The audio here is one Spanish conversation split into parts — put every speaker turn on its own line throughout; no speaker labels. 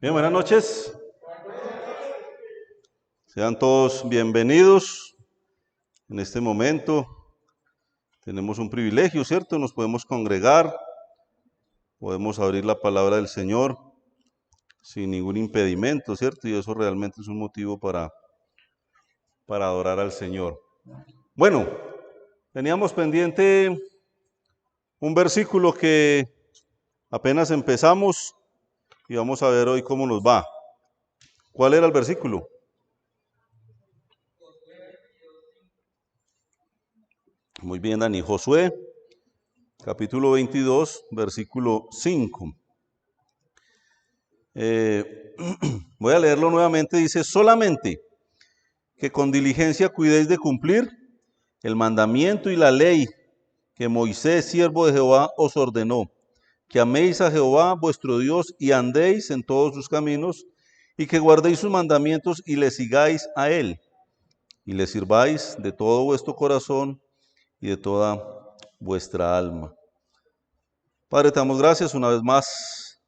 Bien, buenas noches. Sean todos bienvenidos. En este momento tenemos un privilegio, ¿cierto? Nos podemos congregar, podemos abrir la palabra del Señor sin ningún impedimento, ¿cierto? Y eso realmente es un motivo para adorar al Señor. Bueno, teníamos pendiente un versículo que apenas empezamos y vamos a ver hoy cómo nos va. ¿Cuál era el versículo? Muy bien, Dani. Josué, capítulo 22, versículo 5. Voy a leerlo nuevamente. Dice: solamente que con diligencia cuidéis de cumplir el mandamiento y la ley que Moisés, siervo de Jehová, os ordenó, que améis a Jehová vuestro Dios y andéis en todos sus caminos, y que guardéis sus mandamientos y le sigáis a él, y le sirváis de todo vuestro corazón y de toda vuestra alma. Padre, te damos gracias una vez más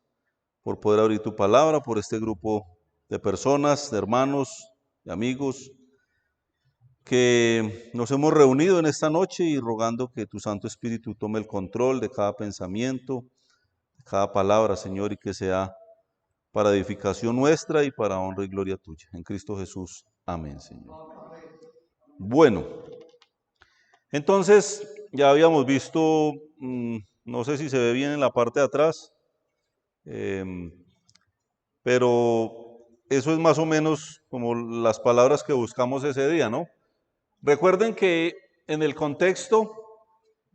por poder abrir tu palabra, por este grupo de personas, de hermanos, de amigos, que nos hemos reunido en esta noche y rogando que tu Santo Espíritu tome el control de cada pensamiento, de cada palabra, Señor, y que sea para edificación nuestra y para honra y gloria tuya. En Cristo Jesús. Amén, Señor. Bueno, entonces ya habíamos visto, no sé si se ve bien en la parte de atrás, pero eso es más o menos como las palabras que buscamos ese día, ¿no? Recuerden que en el contexto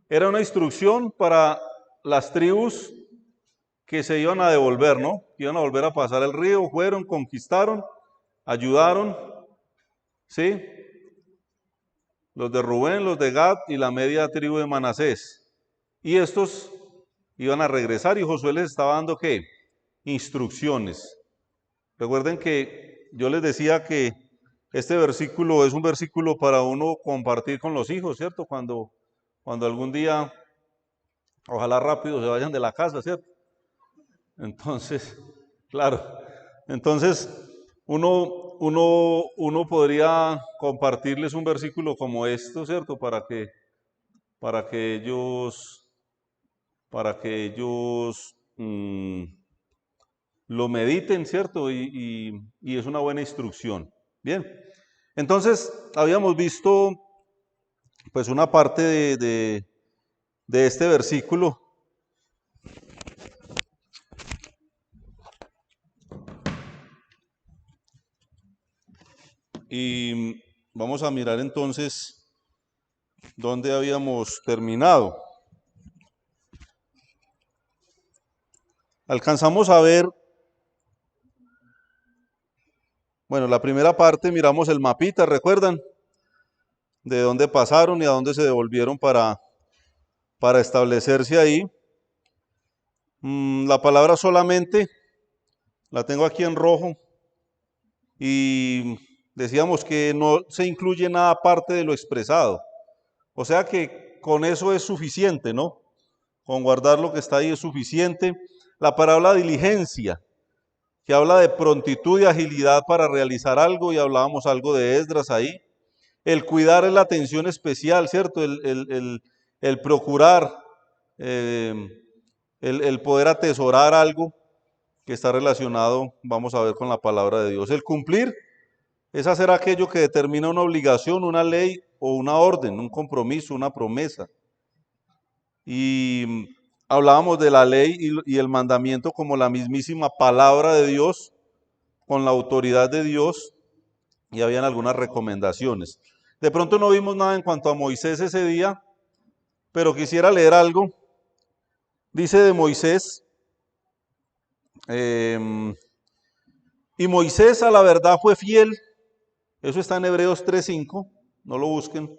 era una instrucción para las tribus que se iban a devolver, ¿no? Que iban a volver a pasar el río, fueron, conquistaron, ayudaron, ¿sí? Los de Rubén, los de Gad y la media tribu de Manasés. Y estos iban a regresar y Josué les estaba dando, ¿qué? Instrucciones. Recuerden que yo les decía que este versículo es un versículo para uno compartir con los hijos, ¿cierto? Cuando algún día, ojalá rápido se vayan de la casa, ¿cierto? Entonces, claro, entonces uno podría compartirles un versículo como esto, ¿cierto? Para que ellos lo mediten, ¿cierto? Y es una buena instrucción. Bien, entonces habíamos visto pues una parte de este versículo. Y vamos a mirar entonces dónde habíamos terminado. Alcanzamos a ver, bueno, la primera parte miramos el mapita, ¿recuerdan? De dónde pasaron y a dónde se devolvieron para establecerse ahí. La palabra solamente la tengo aquí en rojo y decíamos que no se incluye nada aparte de lo expresado. O sea que con eso es suficiente, ¿no? Con guardar lo que está ahí es suficiente. La palabra diligencia, que habla de prontitud y agilidad para realizar algo, y hablábamos algo de Esdras ahí. El cuidar es la atención especial, ¿cierto? El procurar, el poder atesorar algo que está relacionado, vamos a ver, con la palabra de Dios. El cumplir es hacer aquello que determina una obligación, una ley o una orden, un compromiso, una promesa. Y hablábamos de la ley y el mandamiento como la mismísima palabra de Dios, con la autoridad de Dios, y habían algunas recomendaciones. De pronto no vimos nada en cuanto a Moisés ese día, pero quisiera leer algo. Dice de Moisés, y Moisés a la verdad fue fiel. Eso está en Hebreos 3:5, no lo busquen.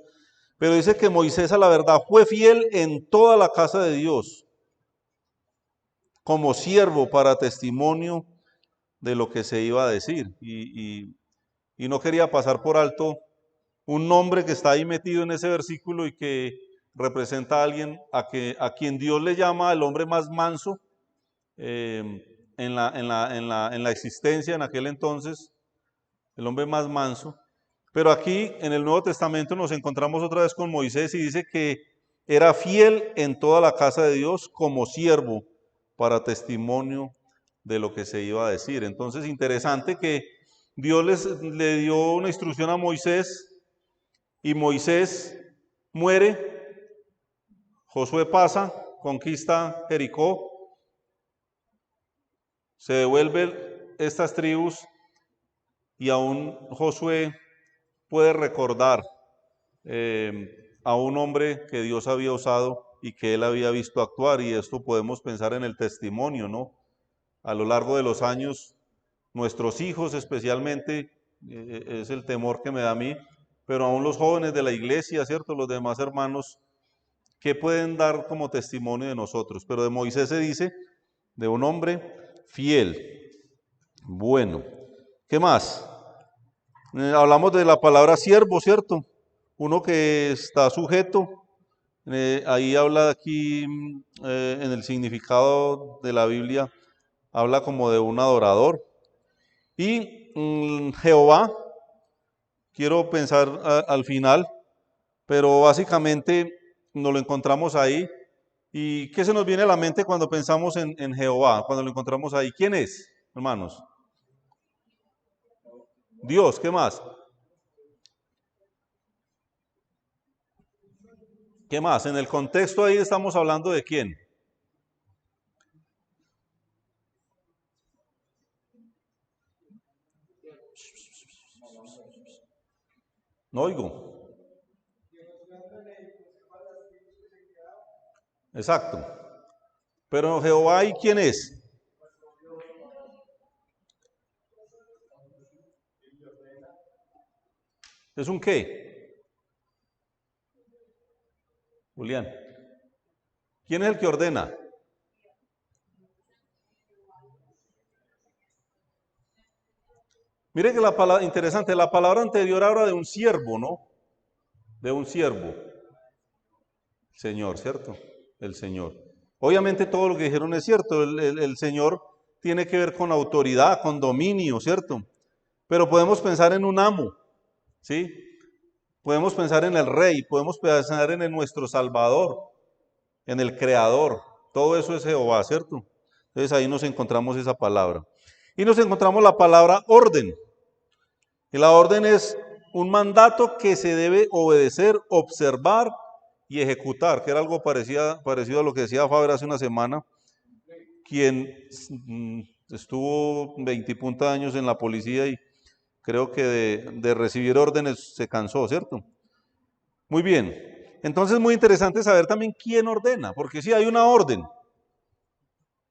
Pero dice que Moisés a la verdad fue fiel en toda la casa de Dios, como siervo para testimonio de lo que se iba a decir. Y no quería pasar por alto un nombre que está ahí metido en ese versículo y que representa a alguien a quien Dios le llama el hombre más manso en en la existencia en aquel entonces, el hombre más manso. Pero aquí en el Nuevo Testamento nos encontramos otra vez con Moisés y dice que era fiel en toda la casa de Dios como siervo para testimonio de lo que se iba a decir. Entonces, interesante que Dios le dio una instrucción a Moisés y Moisés muere, Josué pasa, conquista Jericó, se devuelven estas tribus y aún Josué puede recordar a un hombre que Dios había usado y que él había visto actuar, y esto podemos pensar en el testimonio, ¿no? A lo largo de los años, nuestros hijos especialmente, es el temor que me da a mí, pero aún los jóvenes de la iglesia, ¿cierto? Los demás hermanos, ¿qué pueden dar como testimonio de nosotros? Pero de Moisés se dice, de un hombre fiel. Bueno, ¿qué más? Hablamos de la palabra siervo, ¿cierto? Uno que está sujeto, ahí habla aquí en el significado de la Biblia, habla como de un adorador. Y Jehová, quiero pensar al final, pero básicamente nos lo encontramos ahí. ¿Y qué se nos viene a la mente cuando pensamos en Jehová, cuando lo encontramos ahí? ¿Quién es, hermanos? Dios, ¿qué más? ¿Qué más? En el contexto ahí estamos hablando de quién. No oigo. Exacto. Pero Jehová, ¿y quién es? ¿Es un qué? Julián. ¿Quién es el que ordena? Mire que la palabra, interesante, la palabra anterior habla de un siervo, ¿no? De un siervo. Señor, ¿cierto? El Señor. Obviamente todo lo que dijeron es cierto. El Señor tiene que ver con autoridad, con dominio, ¿cierto? Pero podemos pensar en un amo, ¿sí? Podemos pensar en el Rey, podemos pensar en nuestro Salvador, en el Creador. Todo eso es Jehová, ¿cierto? Entonces ahí nos encontramos esa palabra. Y nos encontramos la palabra orden. Y la orden es un mandato que se debe obedecer, observar y ejecutar, que era algo parecido a lo que decía Faber hace una semana, quien estuvo 20 y punta años en la policía y creo que de recibir órdenes se cansó, ¿cierto? Muy bien. Entonces, muy interesante saber también quién ordena, porque sí hay una orden,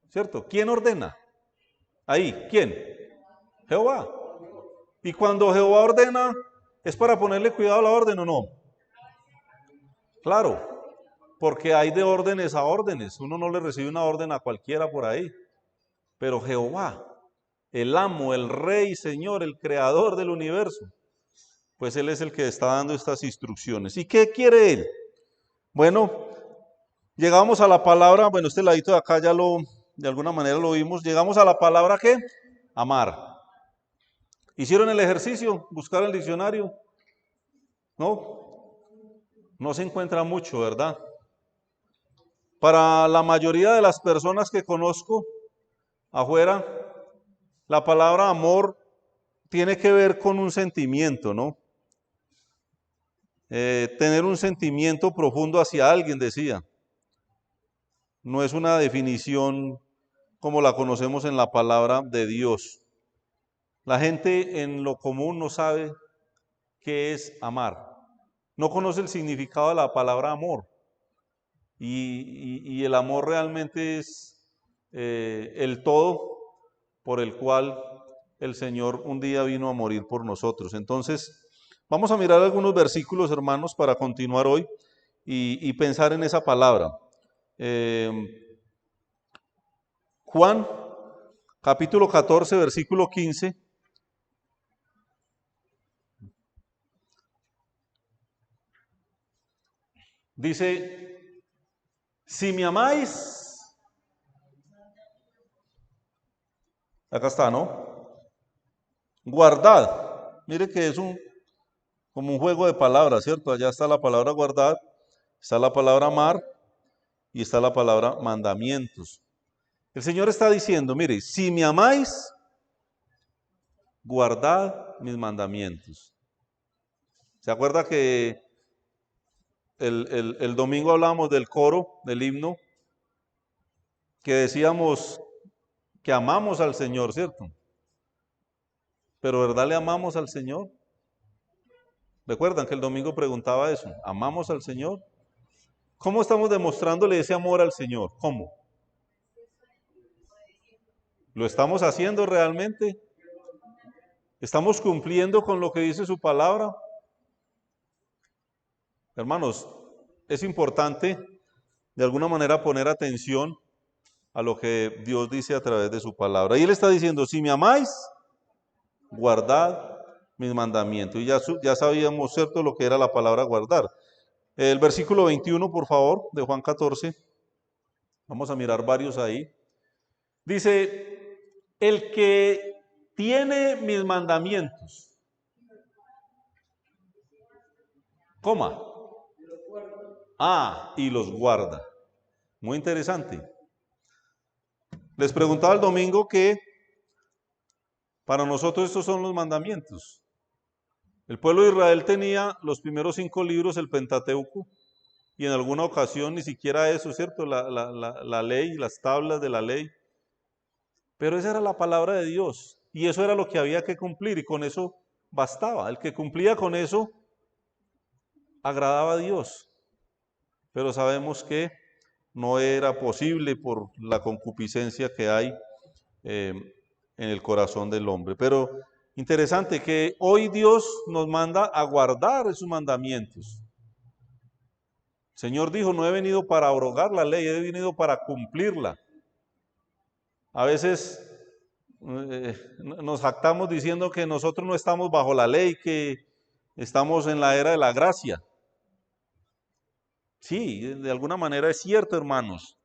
¿cierto? ¿Quién ordena? Ahí, ¿quién? Jehová. Y cuando Jehová ordena, ¿es para ponerle cuidado a la orden o no? Claro, porque hay de órdenes a órdenes. Uno no le recibe una orden a cualquiera por ahí. Pero Jehová, el amo, el rey, señor, el creador del universo, pues Él es el que está dando estas instrucciones. ¿Y qué quiere Él? Bueno, llegamos a la palabra, bueno, este ladito de acá ya de alguna manera lo vimos. Llegamos a la palabra ¿qué? Amar. ¿Hicieron el ejercicio? ¿Buscaron el diccionario? No, no se encuentra mucho, ¿verdad? Para la mayoría de las personas que conozco afuera, la palabra amor tiene que ver con un sentimiento, ¿no? Tener un sentimiento profundo hacia alguien, decía. No es una definición como la conocemos en la palabra de Dios. La gente en lo común no sabe qué es amar. No conoce el significado de la palabra amor. Y el amor realmente es el todo por el cual el Señor un día vino a morir por nosotros. Entonces, vamos a mirar algunos versículos, hermanos, para continuar hoy y pensar en esa palabra. Juan, capítulo 14, versículo 15. Dice, si me amáis, Acá está, ¿no? Guardad. Mire que es como un juego de palabras, ¿cierto? Allá está la palabra guardad, está la palabra amar y está la palabra mandamientos. El Señor está diciendo, mire, si me amáis, guardad mis mandamientos. ¿Se acuerda que el domingo hablamos del coro, del himno, que decíamos que amamos al Señor, ¿cierto? Pero ¿verdad le amamos al Señor? ¿Recuerdan que el domingo preguntaba eso? ¿Amamos al Señor? ¿Cómo estamos demostrándole ese amor al Señor? ¿Cómo? ¿Lo estamos haciendo realmente? ¿Estamos cumpliendo con lo que dice su palabra? Hermanos, es importante de alguna manera poner atención a lo que Dios dice a través de su palabra. Y Él está diciendo, si me amáis, guardad mis mandamientos. Y ya sabíamos, ¿cierto?, lo que era la palabra guardar. El versículo 21, por favor, de Juan 14. Vamos a mirar varios ahí. Dice, el que tiene mis mandamientos, coma, y los guarda. Muy interesante. Les preguntaba el domingo que para nosotros estos son los mandamientos. El pueblo de Israel tenía los primeros 5 libros, el Pentateuco, y en alguna ocasión ni siquiera eso, ¿cierto? La ley, las tablas de la ley. Pero esa era la palabra de Dios, y eso era lo que había que cumplir, y con eso bastaba. El que cumplía con eso agradaba a Dios. Pero sabemos que no era posible por la concupiscencia que hay en el corazón del hombre. Pero interesante que hoy Dios nos manda a guardar sus mandamientos. El Señor dijo, no he venido para abrogar la ley, he venido para cumplirla. A veces nos jactamos diciendo que nosotros no estamos bajo la ley, que estamos en la era de la gracia. Sí, de alguna manera es cierto, hermanos.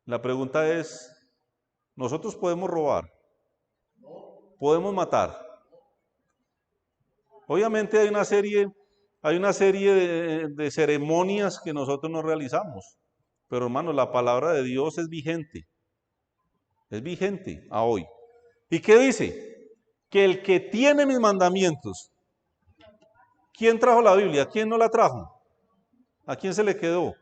La pregunta es, ¿nosotros podemos robar? ¿Podemos matar? Obviamente hay una serie de ceremonias que nosotros no realizamos. Pero hermanos, la palabra de Dios es vigente a hoy. ¿Y qué dice? Que el que tiene mis mandamientos, ¿quién trajo la Biblia? ¿Quién no la trajo? ¿A quién se le quedó?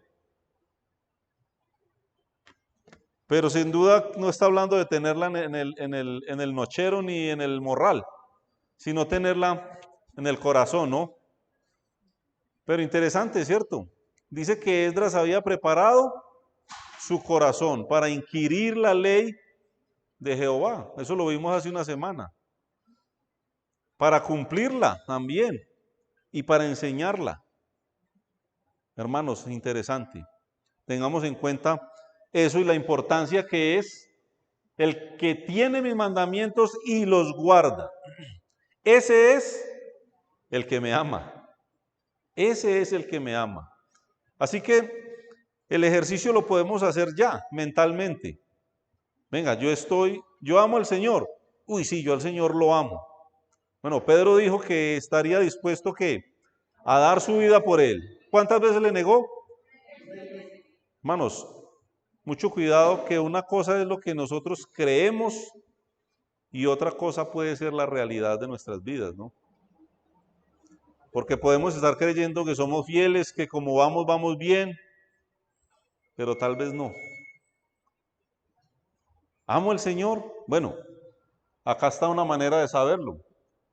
Pero sin duda no está hablando de tenerla en el nochero ni en el morral, sino tenerla en el corazón, ¿no? Pero interesante, ¿cierto? Dice que Esdras había preparado su corazón para inquirir la ley de Jehová. Eso lo vimos hace una semana. Para cumplirla también y para enseñarla. Hermanos, interesante. Tengamos en cuenta eso y la importancia que es el que tiene mis mandamientos y los guarda. Ese es el que me ama. Ese es el que me ama. Así que el ejercicio lo podemos hacer ya, mentalmente. Venga, yo amo al Señor. Uy, sí, yo al Señor lo amo. Bueno, Pedro dijo que estaría dispuesto a dar su vida por él. ¿Cuántas veces le negó? Hermanos, mucho cuidado que una cosa es lo que nosotros creemos y otra cosa puede ser la realidad de nuestras vidas, ¿no? Porque podemos estar creyendo que somos fieles, que como vamos, vamos bien, pero tal vez no. ¿Amo al Señor? Bueno, acá está una manera de saberlo.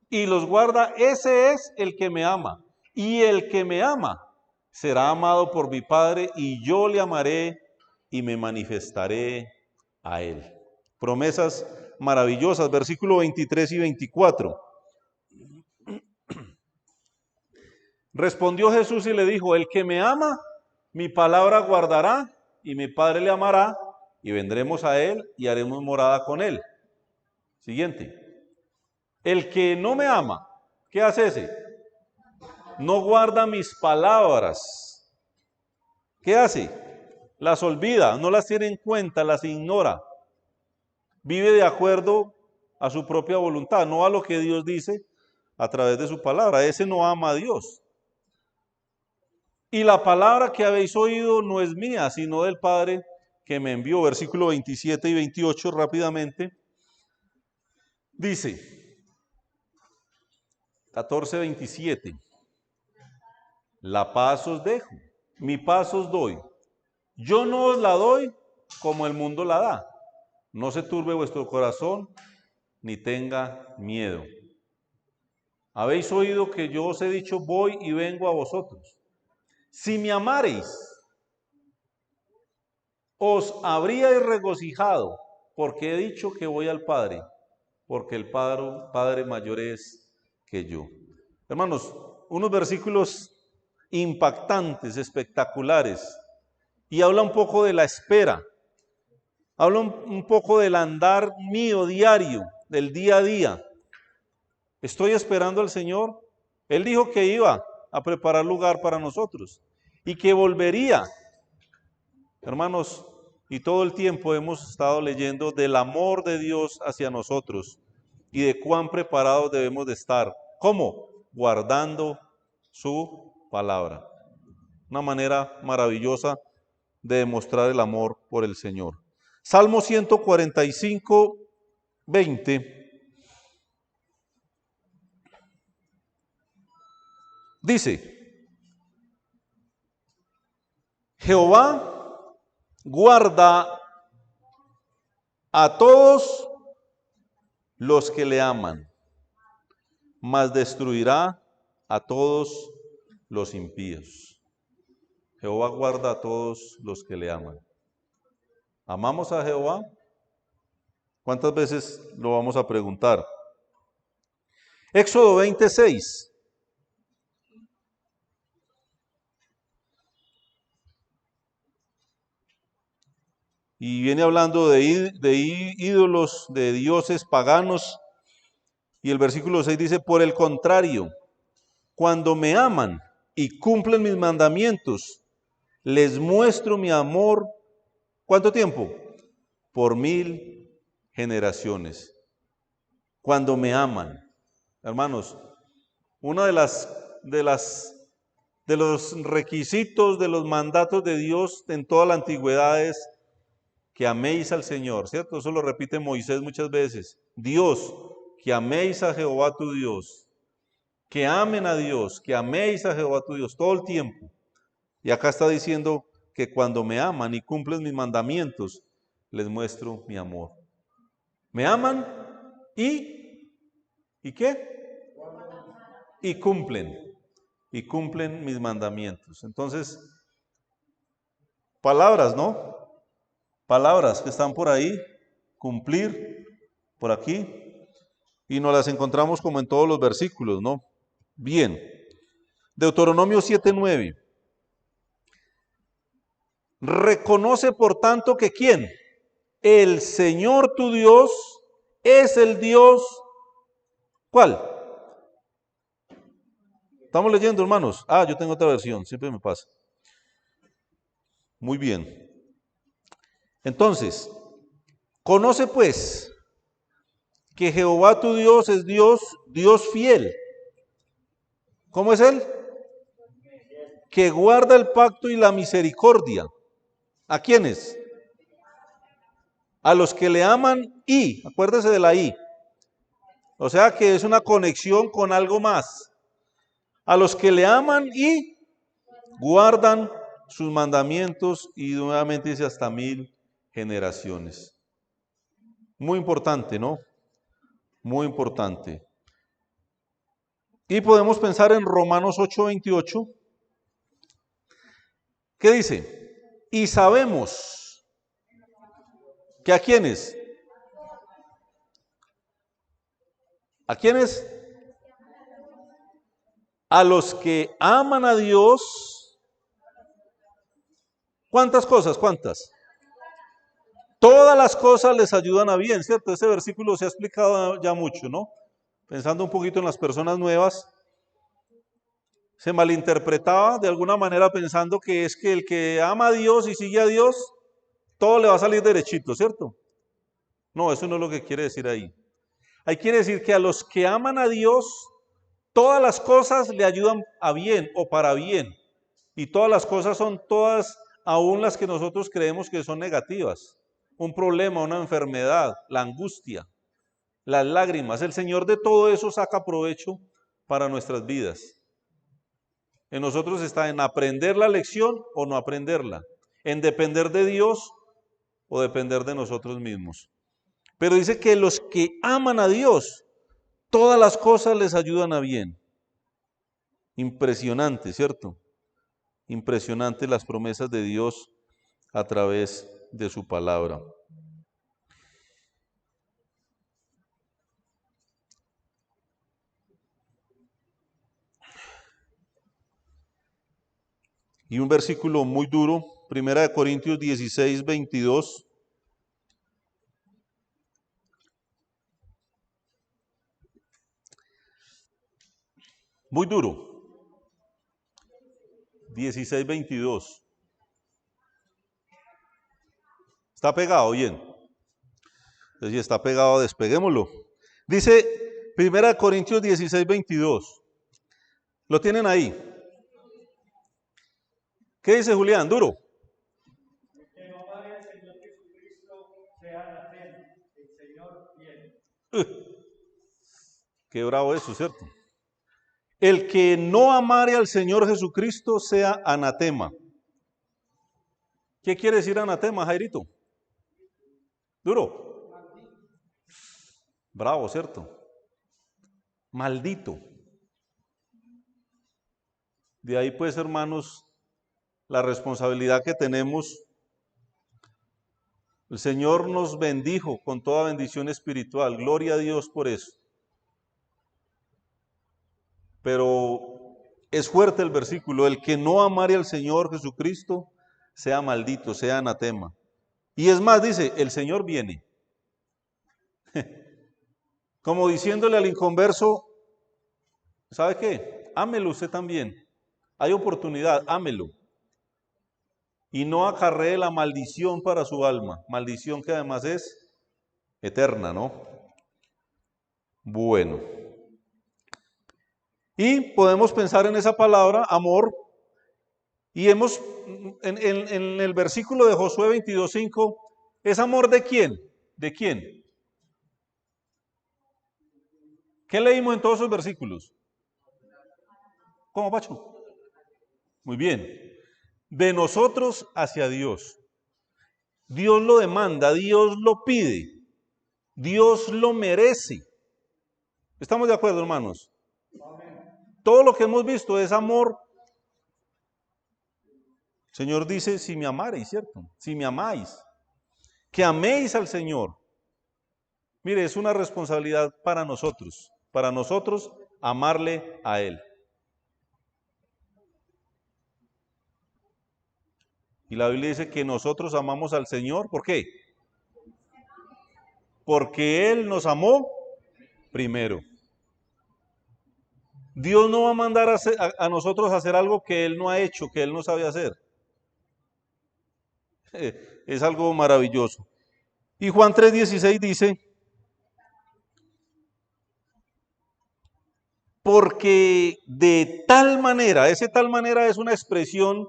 Y los guarda, ese es el que me ama. Y el que me ama será amado por mi Padre, y yo le amaré y me manifestaré a él. Promesas maravillosas, versículo 23 y 24. Respondió Jesús y le dijo, el que me ama, mi palabra guardará, y mi Padre le amará, y vendremos a él y haremos morada con él. Siguiente. El que no me ama, ¿qué hace ese? No guarda mis palabras. ¿Qué hace? Las olvida, no las tiene en cuenta, las ignora. vive de acuerdo a su propia voluntad, no a lo que Dios dice a través de su palabra. Ese no ama a Dios. Y la palabra que habéis oído no es mía, sino del Padre que me envió. Versículo 27 y 28 rápidamente. Dice, 14:27, la paz os dejo, mi paz os doy. Yo no os la doy como el mundo la da. No se turbe vuestro corazón, ni tenga miedo. Habéis oído que yo os he dicho, voy y vengo a vosotros. Si me amareis, os habríais regocijado, porque he dicho que voy al Padre, porque el Padre mayor es que yo. Hermanos, unos versículos impactantes, espectaculares, y habla un poco de la espera, habla un poco del andar mío diario, del día a día. Estoy esperando al Señor. Él dijo que iba a preparar lugar para nosotros y que volvería. Hermanos, y todo el tiempo hemos estado leyendo del amor de Dios hacia nosotros y de cuán preparados debemos de estar. ¿Cómo? Guardando su palabra. Una manera maravillosa de demostrar el amor por el Señor. Salmo 145, 20. Dice, Jehová guarda a todos los que le aman, mas destruirá a todos los impíos. Jehová guarda a todos los que le aman. ¿Amamos a Jehová? ¿Cuántas veces lo vamos a preguntar? Éxodo 26. Y viene hablando de ídolos, de dioses paganos. Y el versículo 6 dice, por el contrario, cuando me aman y cumplen mis mandamientos, les muestro mi amor. ¿Cuánto tiempo? Por 1000 generaciones. Cuando me aman. Hermanos, uno de los requisitos, de los mandatos de Dios en toda la antigüedad es que améis al Señor, ¿cierto? Eso lo repite Moisés muchas veces. Dios, que améis a Jehová tu Dios, que amen a Dios, que améis a Jehová tu Dios todo el tiempo. Y acá está diciendo que cuando me aman y cumplen mis mandamientos, les muestro mi amor. Me aman ¿y qué? Y cumplen mis mandamientos. Entonces, palabras, ¿no? Palabras que están por ahí, cumplir por aquí, y nos las encontramos como en todos los versículos, ¿no? Bien, Deuteronomio 7:9. Reconoce por tanto que ¿quién? El Señor tu Dios es el Dios, ¿cuál? Estamos leyendo, hermanos. Yo tengo otra versión, siempre me pasa. Muy bien. Entonces, conoce pues que Jehová tu Dios es Dios, Dios fiel. ¿Cómo es Él? Que guarda el pacto y la misericordia. ¿A quiénes? A los que le aman acuérdese de la o sea que es una conexión con algo más. A los que le aman y guardan sus mandamientos, y nuevamente dice hasta 1000 generaciones. Muy importante, ¿no? Muy importante. Y podemos pensar en Romanos 8:28. ¿Qué dice? Y sabemos que ¿a quiénes? ¿A quiénes? A los que aman a Dios. ¿Cuántas cosas? ¿Cuántas? Todas las cosas les ayudan a bien, ¿cierto? Ese versículo se ha explicado ya mucho, ¿no? Pensando un poquito en las personas nuevas, se malinterpretaba de alguna manera pensando que es que el que ama a Dios y sigue a Dios, todo le va a salir derechito, ¿cierto? No, eso no es lo que quiere decir ahí. Ahí quiere decir que a los que aman a Dios, todas las cosas le ayudan a bien o para bien. Y todas las cosas son todas, aún las que nosotros creemos que son negativas. Un problema, una enfermedad, la angustia, las lágrimas. El Señor de todo eso saca provecho para nuestras vidas. En nosotros está en aprender la lección o no aprenderla, en depender de Dios o depender de nosotros mismos. Pero dice que los que aman a Dios, todas las cosas les ayudan a bien. Impresionante, ¿cierto? Impresionante las promesas de Dios a través de su palabra. Y un versículo muy duro, 1 Corintios 16, 22. Muy duro. 16, 22. ¿Está pegado? Bien. Entonces, si está pegado, despeguémoslo. Dice 1 Corintios 16, 22. ¿Lo tienen ahí? ¿Qué dice Julián? Duro.
Que no vale al Señor Jesucristo sea anatema, el Señor viene.
Qué bravo eso, ¿cierto? El que no amare al Señor Jesucristo sea anatema. ¿Qué quiere decir anatema, Jairito? Duro. Bravo, ¿cierto? Maldito. De ahí pues, hermanos, la responsabilidad que tenemos. El Señor nos bendijo con toda bendición espiritual. Gloria a Dios por eso. Pero es fuerte el versículo. El que no amare al Señor Jesucristo sea maldito, sea anatema. Y es más, dice, el Señor viene. Como diciéndole al inconverso, ¿sabe qué? Ámelo usted también. Hay oportunidad, ámelo. Y no acarree la maldición para su alma. Maldición que además es eterna, ¿no? Bueno. Y podemos pensar en esa palabra, amor. Y hemos, en el versículo de Josué 22:5, ¿es amor de quién? ¿De quién? ¿Qué leímos en todos esos versículos? ¿Cómo, Pacho? Muy bien. De nosotros hacia Dios. Dios lo demanda, Dios lo pide, Dios lo merece. ¿Estamos de acuerdo, hermanos? Todo lo que hemos visto es amor. El Señor dice, si me amareis, ¿cierto? Si me amáis, que améis al Señor. Mire, es una responsabilidad para nosotros amarle a Él. Y la Biblia dice que nosotros amamos al Señor, ¿por qué? Porque Él nos amó primero. Dios no va a mandar a nosotros a hacer algo que Él no ha hecho, que Él no sabe hacer. Es algo maravilloso. Y Juan 3:16 dice, porque de tal manera, ese tal manera es una expresión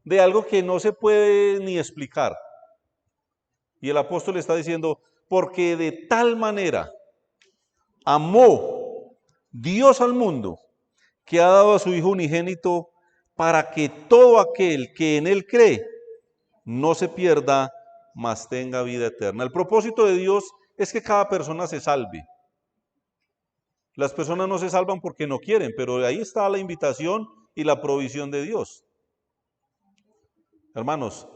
de algo que no se puede ni explicar. Y el apóstol está diciendo, porque de tal manera amó Dios al mundo, que ha dado a su Hijo unigénito para que todo aquel que en Él cree no se pierda, mas tenga vida eterna. El propósito de Dios es que cada persona se salve. Las personas no se salvan porque no quieren, pero ahí está la invitación y la provisión de Dios. Hermanos,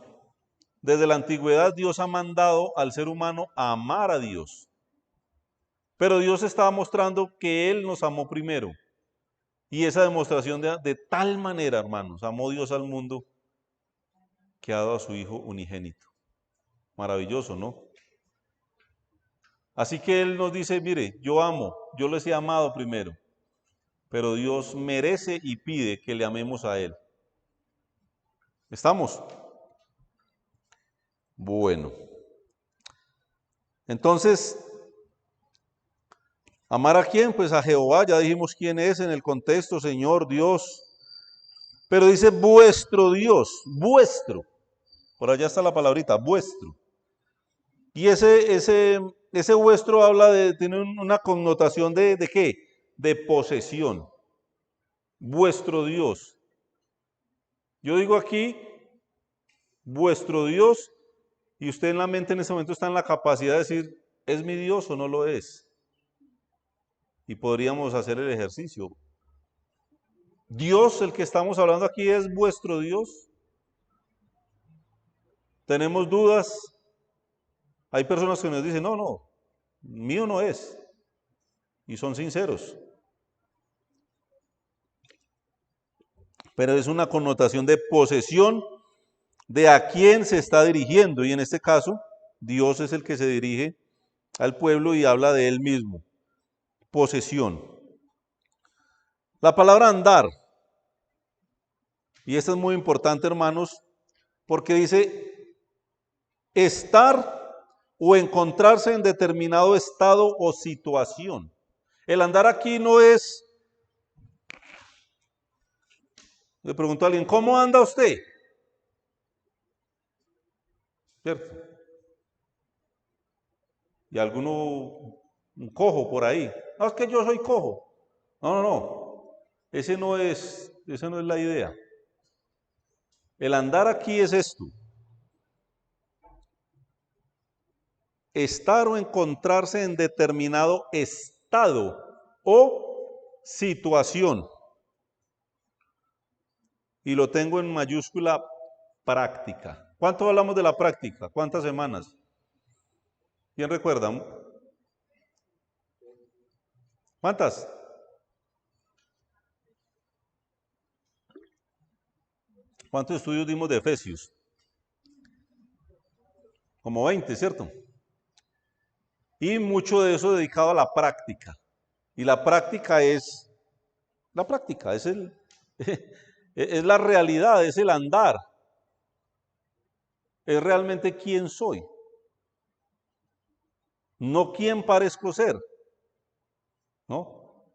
desde la antigüedad Dios ha mandado al ser humano a amar a Dios. Pero Dios estaba mostrando que Él nos amó primero. Y esa demostración de tal manera, hermanos, amó Dios al mundo que ha dado a su Hijo unigénito. Maravilloso, ¿no? Así que Él nos dice, mire, yo les he amado primero, pero Dios merece y pide que le amemos a Él. ¿Estamos? Bueno. Entonces, ¿amar a quién? Pues a Jehová, ya dijimos quién es en el contexto, Señor, Dios. Pero dice vuestro Dios, vuestro. Por allá está la palabrita, vuestro. Y ese vuestro tiene una connotación ¿de qué? De posesión. Vuestro Dios. Yo digo aquí, vuestro Dios, y usted en la mente en ese momento está en la capacidad de decir, ¿es mi Dios o no lo es? Y podríamos hacer el ejercicio. Dios, el que estamos hablando aquí, ¿es vuestro Dios? ¿Tenemos dudas? Hay personas que nos dicen, no, no, mío no es. Y son sinceros. Pero es una connotación de posesión de a quién se está dirigiendo. Y en este caso, Dios es el que se dirige al pueblo y habla de él mismo. Posesión. La palabra andar, y esto es muy importante, hermanos, porque dice estar o encontrarse en determinado estado o situación. El andar aquí no es, le pregunto a alguien, ¿cómo anda usted? ¿Cierto? Y alguno, un cojo por ahí. No, es que yo soy cojo. No, no, no. Esa no es la idea. El andar aquí es esto. Estar o encontrarse en determinado estado o situación. Y lo tengo en mayúscula práctica. ¿Cuánto hablamos de la práctica? ¿Cuántas semanas? ¿Quién recuerda? ¿Cuántas? ¿Cuántos estudios dimos de Efesios? Como 20, ¿cierto? Y mucho de eso dedicado a la práctica. Y la práctica es es la realidad, es el andar. Es realmente quién soy. No quién parezco ser. ¿No?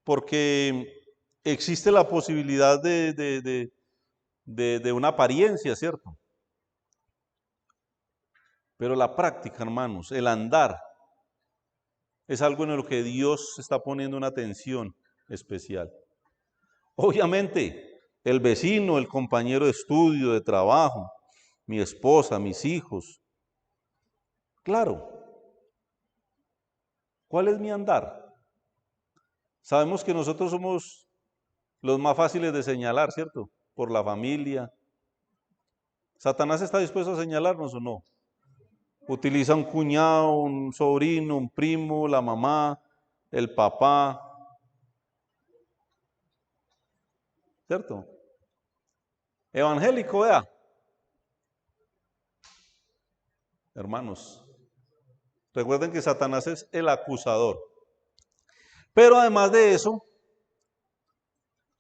Porque existe la posibilidad de una apariencia, ¿cierto? Pero la práctica, hermanos, el andar, es algo en lo que Dios está poniendo una atención especial. Obviamente, el vecino, el compañero de estudio, de trabajo, mi esposa, mis hijos. Claro. ¿Cuál es mi andar? Sabemos que nosotros somos los más fáciles de señalar, ¿cierto? Por la familia. ¿Satanás está dispuesto a señalarnos o no? Utiliza un cuñado, un sobrino, un primo, la mamá, el papá, ¿cierto? Evangélico, vea. Hermanos, recuerden que Satanás es el acusador. Pero además de eso,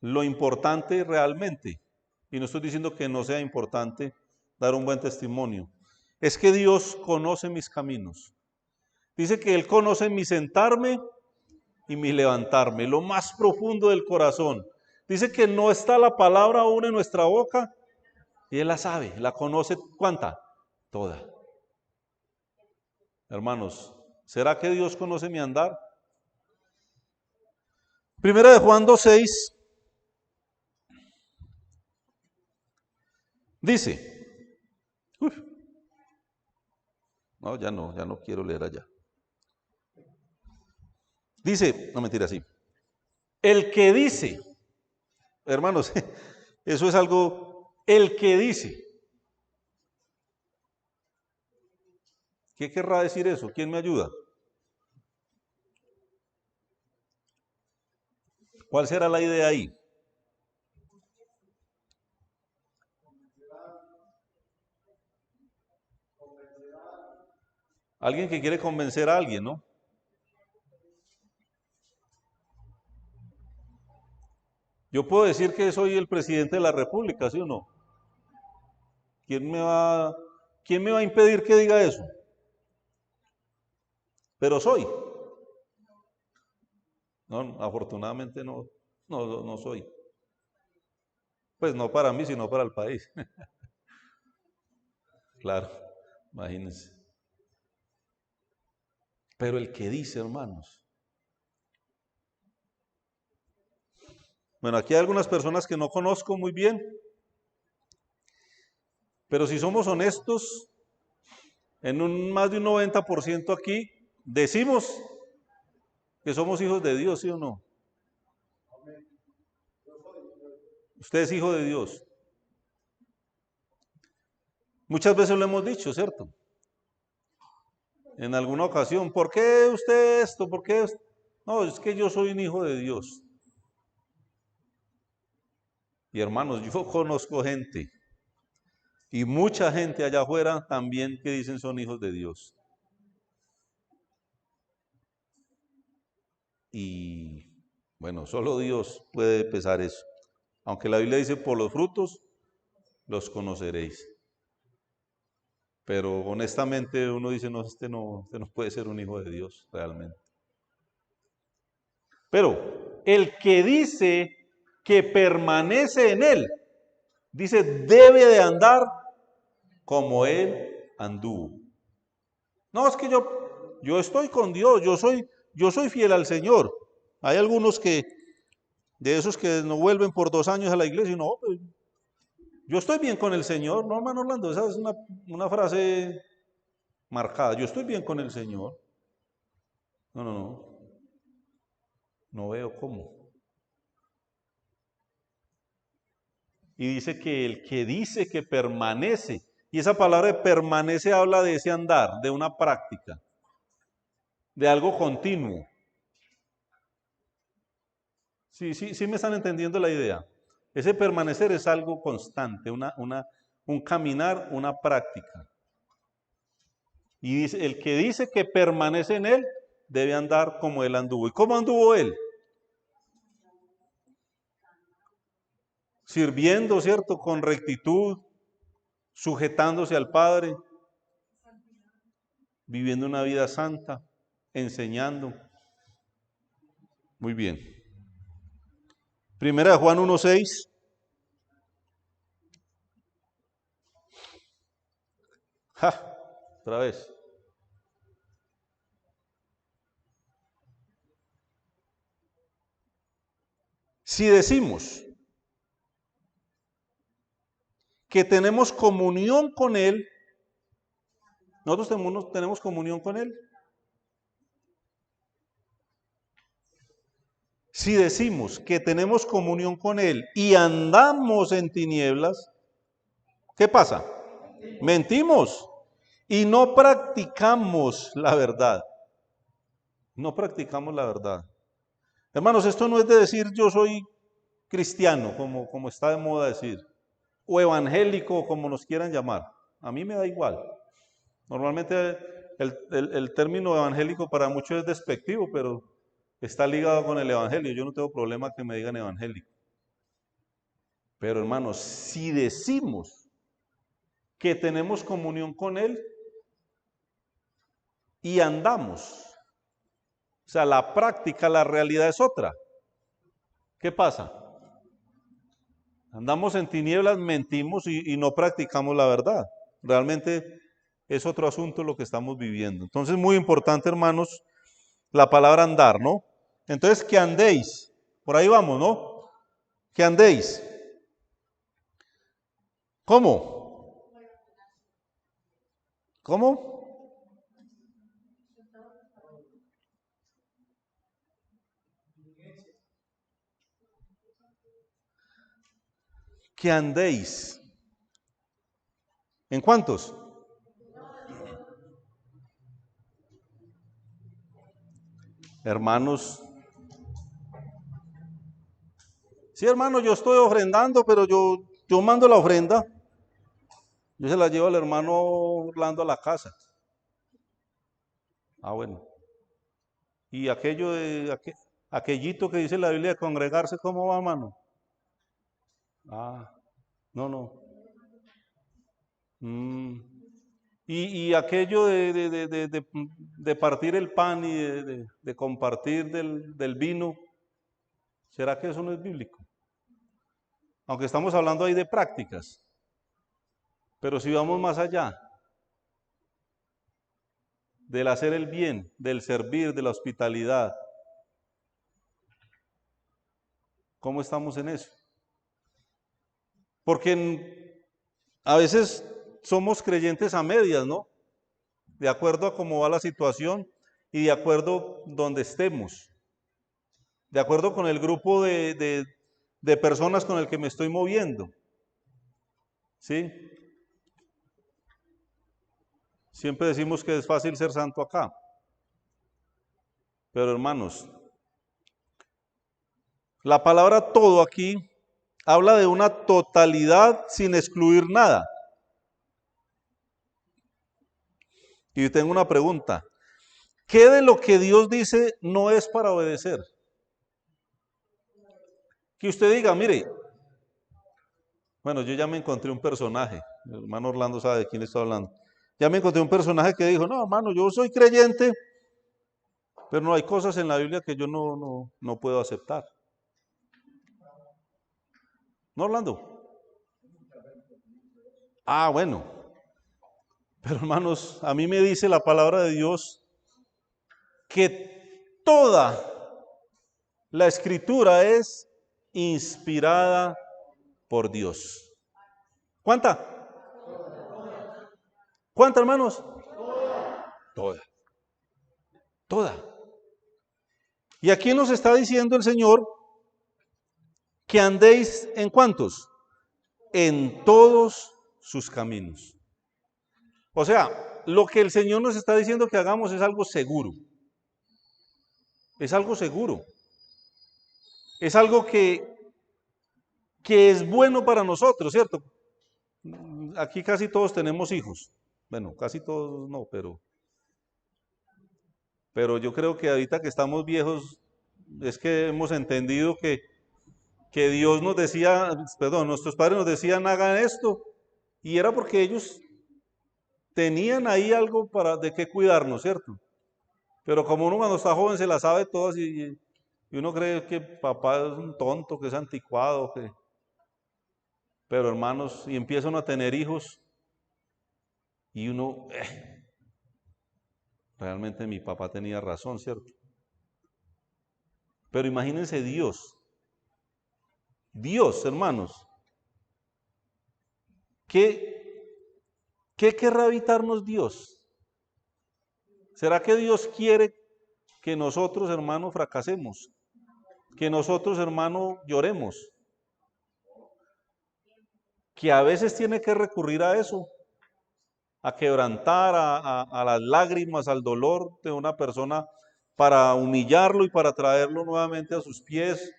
lo importante realmente, y no estoy diciendo que no sea importante dar un buen testimonio, es que Dios conoce mis caminos. Dice que Él conoce mi sentarme y mi levantarme, lo más profundo del corazón. Dice que no está la palabra aún en nuestra boca y Él la sabe, la conoce. ¿Cuánta? Toda. Hermanos, ¿será que Dios conoce mi andar? Primera de Juan 2:6 dice, no, ya no quiero leer allá. Dice, no mentira, sí. El que dice, hermanos, eso es algo, el que dice. ¿Qué querrá decir eso? ¿Quién me ayuda? ¿Cuál será la idea ahí? Alguien que quiere convencer a alguien, ¿no? Yo puedo decir que soy el presidente de la República, ¿sí o no? ¿Quién me va a impedir que diga eso? pero soy. No, afortunadamente no soy. Pues no para mí, sino para el país. Claro, imagínense. Pero el que dice, hermanos. Bueno, aquí hay algunas personas que no conozco muy bien, pero si somos honestos, en más de un 90% aquí decimos que somos hijos de Dios, ¿sí o no? Usted es hijo de Dios. Muchas veces lo hemos dicho, ¿cierto? En alguna ocasión, ¿por qué usted esto? ¿Por qué esto? No, es que yo soy un hijo de Dios. Y hermanos, yo conozco gente, y mucha gente allá afuera también que dicen son hijos de Dios. Y bueno, solo Dios puede pesar eso. Aunque la Biblia dice, por los frutos los conoceréis. Pero honestamente uno dice, no, este no puede ser un hijo de Dios realmente. Pero el que dice que permanece en él, dice, debe de andar como él anduvo. No, es que yo estoy con Dios, yo soy fiel al Señor. Hay algunos de esos que no vuelven por 2 años a la iglesia y no, pues, yo estoy bien con el Señor. No, hermano Orlando, esa es una frase marcada. Yo estoy bien con el Señor. No veo cómo. Y dice que el que dice que permanece, y esa palabra de permanece habla de ese andar, de una práctica, de algo continuo. Sí me están entendiendo la idea. Ese permanecer es algo constante, un caminar, una práctica. Y dice, el que dice que permanece en él, debe andar como él anduvo. ¿Y cómo anduvo él? Sirviendo, ¿cierto? Con rectitud, sujetándose al Padre, viviendo una vida santa, enseñando. Muy bien. Primera de Juan 1:6. ¡Ja! Otra vez. Si decimos que tenemos comunión con Él, nosotros tenemos comunión con Él. Si decimos que tenemos comunión con Él y andamos en tinieblas, ¿qué pasa? Mentimos y no practicamos la verdad. No practicamos la verdad. Hermanos, esto no es de decir yo soy cristiano, como está de moda decir, o evangélico, como nos quieran llamar. A mí me da igual. Normalmente el término evangélico para muchos es despectivo, pero está ligado con el evangelio. Yo no tengo problema que me digan evangélico. Pero hermanos, si decimos que tenemos comunión con Él y andamos, o sea, la práctica, la realidad es otra. ¿Qué pasa? Andamos en tinieblas, mentimos y no practicamos la verdad. Realmente es otro asunto lo que estamos viviendo. Entonces, muy importante, hermanos, la palabra andar, ¿no? Entonces, que andéis. Por ahí vamos, ¿no? Que andéis. ¿Cómo? ¿Cómo? Que andéis. ¿En cuántos? Hermanos. Sí, hermano, yo estoy ofrendando, pero yo mando la ofrenda. Yo se la llevo al hermano Orlando a la casa. Ah, bueno. Y aquello aquellito que dice la Biblia de congregarse, ¿cómo va, mano? Ah, no. Y aquello de partir el pan y de compartir del vino, ¿será que eso no es bíblico? Aunque estamos hablando ahí de prácticas, pero si vamos más allá, del hacer el bien, del servir, de la hospitalidad, ¿cómo estamos en eso? Porque a veces somos creyentes a medias, ¿no? De acuerdo a cómo va la situación y de acuerdo donde estemos, de acuerdo con el grupo de personas con el que me estoy moviendo, ¿sí? Siempre decimos que es fácil ser santo acá, pero hermanos, la palabra todo aquí habla de una totalidad sin excluir nada. Y tengo una pregunta. ¿Qué de lo que Dios dice no es para obedecer? Que usted diga, mire, bueno, yo ya me encontré un personaje, mi hermano Orlando sabe de quién estoy hablando. Ya me encontré un personaje que dijo, no, hermano, yo soy creyente, pero no hay cosas en la Biblia que yo no puedo aceptar. ¿No, Orlando? Ah, bueno. Pero hermanos, a mí me dice la palabra de Dios que toda la escritura es inspirada por Dios. ¿Cuánta? ¿Cuánta, hermanos? Toda. Toda. Y aquí nos está diciendo el Señor que andéis en ¿cuántos? En todos sus caminos. O sea, lo que el Señor nos está diciendo que hagamos es algo seguro. Es algo seguro. Es algo que es bueno para nosotros, ¿cierto? Aquí casi todos tenemos hijos. Bueno, casi todos no, pero yo creo que ahorita que estamos viejos es que hemos entendido que Dios nos decía, perdón, nuestros padres nos decían hagan esto y era porque ellos tenían ahí algo de qué cuidarnos, ¿cierto? Pero como uno cuando está joven se la sabe todas y uno cree que papá es un tonto, que es anticuado, pero hermanos, y empiezan a tener hijos y uno, realmente mi papá tenía razón, ¿cierto? Pero imagínense Dios, hermanos, ¿qué querrá evitarnos Dios? ¿Será que Dios quiere que nosotros, hermanos, fracasemos? Que nosotros, hermanos, lloremos. Que a veces tiene que recurrir a eso, a quebrantar, a las lágrimas, al dolor de una persona para humillarlo y para traerlo nuevamente a sus pies.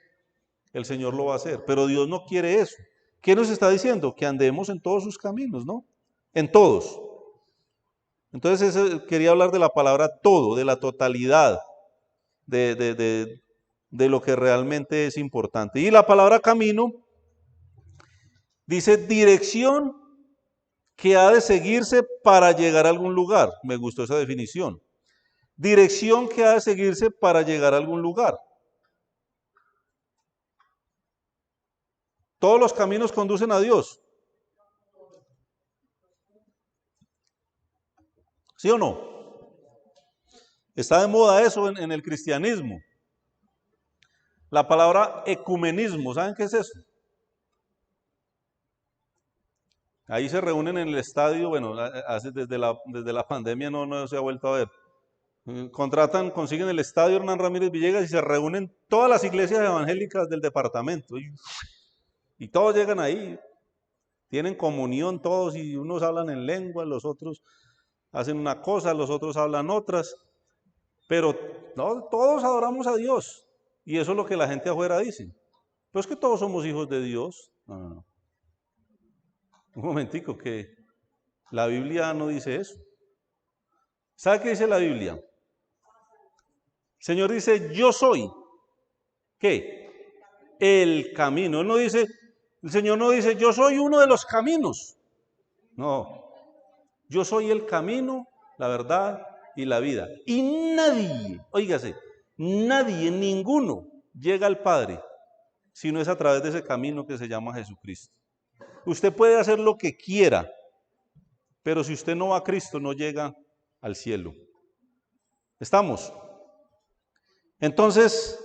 El Señor lo va a hacer, pero Dios no quiere eso. ¿Qué nos está diciendo? Que andemos en todos sus caminos, ¿no? En todos. Entonces quería hablar de la palabra todo, de la totalidad, de lo que realmente es importante. Y la palabra camino dice dirección que ha de seguirse para llegar a algún lugar. Me gustó esa definición. Dirección que ha de seguirse para llegar a algún lugar. Todos los caminos conducen a Dios. ¿Sí o no? Está de moda eso en el cristianismo. La palabra ecumenismo, ¿saben qué es eso? Ahí se reúnen en el estadio, bueno, desde la pandemia no se ha vuelto a ver. Consiguen el estadio Hernán Ramírez Villegas y se reúnen todas las iglesias evangélicas del departamento. Y todos llegan ahí, tienen comunión todos y unos hablan en lengua, los otros hacen una cosa, los otros hablan otras. Pero no, todos adoramos a Dios. Y eso es lo que la gente afuera dice. Pues que todos somos hijos de Dios. No. Un momentico, que la Biblia no dice eso. ¿Sabe qué dice la Biblia? El Señor dice, yo soy, ¿qué? El camino. El Señor no dice, yo soy uno de los caminos. No. Yo soy el camino, la verdad y la vida. Y nadie, óigase, nadie, ninguno llega al Padre si no es a través de ese camino que se llama Jesucristo. Usted puede hacer lo que quiera, pero si usted no va a Cristo, no llega al cielo. ¿Estamos? Entonces,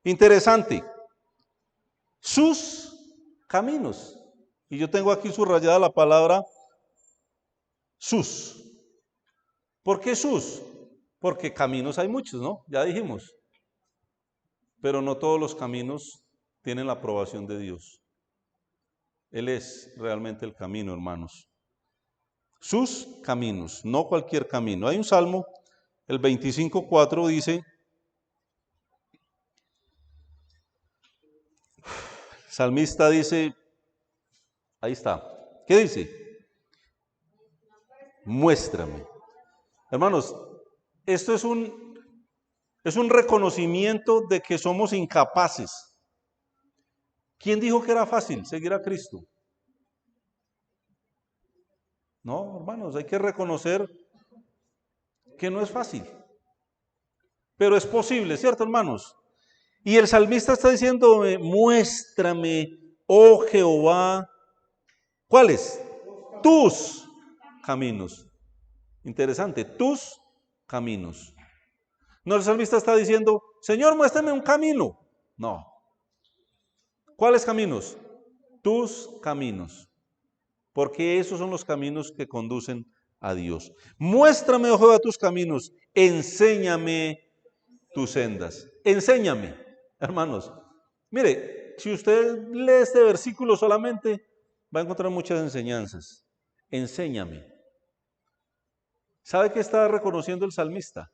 interesante. Sus caminos. Y yo tengo aquí subrayada la palabra sus. ¿Por qué sus? Porque caminos hay muchos, ¿no? Ya dijimos. Pero no todos los caminos tienen la aprobación de Dios. Él es realmente el camino, hermanos. Sus caminos, no cualquier camino. Hay un salmo, el 25:4 dice, el salmista dice, ahí está, ¿qué dice? Muéstrame. Hermanos, esto es un reconocimiento de que somos incapaces. ¿Quién dijo que era fácil seguir a Cristo? No, hermanos, hay que reconocer que no es fácil. Pero es posible, ¿cierto, hermanos? Y el salmista está diciendo, muéstrame, oh Jehová, ¿cuáles? Tus caminos. Interesante, tus caminos. No, el salmista está diciendo, Señor, muéstrame un camino. No. ¿Cuáles caminos? Tus caminos. Porque esos son los caminos que conducen a Dios. Muéstrame, oh Jehová, tus caminos. Enséñame tus sendas. Enséñame, hermanos. Mire, si usted lee este versículo solamente, va a encontrar muchas enseñanzas. Enséñame. ¿Sabe qué está reconociendo el salmista?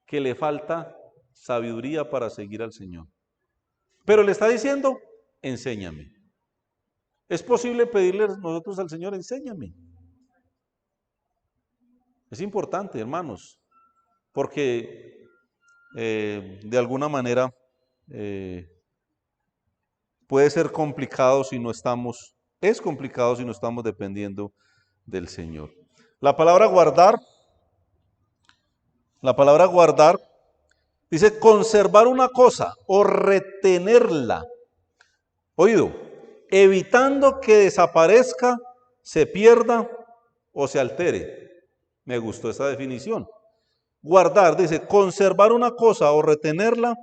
Que le falta sabiduría para seguir al Señor. Pero le está diciendo, enséñame. ¿Es posible pedirle nosotros al Señor, enséñame? Es importante, hermanos, porque de alguna manera puede ser complicado si no estamos, es complicado si no estamos dependiendo del Señor. La palabra guardar, dice conservar una cosa o retenerla. Oído, evitando que desaparezca, se pierda o se altere. Me gustó esta definición. Guardar, dice, conservar una cosa o retenerla,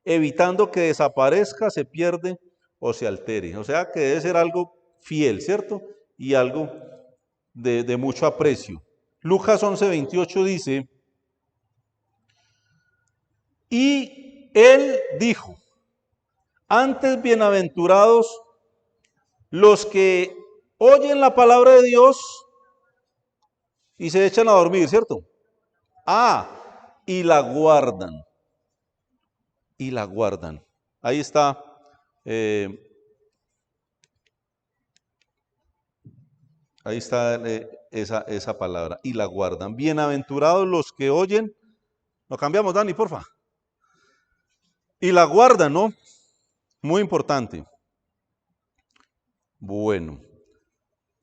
evitando que desaparezca, se pierde o se altere. O sea que debe ser algo fiel, ¿cierto? Y algo de mucho aprecio. Lucas 11:28 dice, y él dijo, antes bienaventurados los que oyen la palabra de Dios y se echan a dormir, ¿cierto? Ah, y la guardan. Y la guardan. Ahí está. Ahí está esa palabra. Y la guardan. Bienaventurados los que oyen. Lo cambiamos, Dani, porfa. Y la guardan, ¿no? Muy importante. Bueno.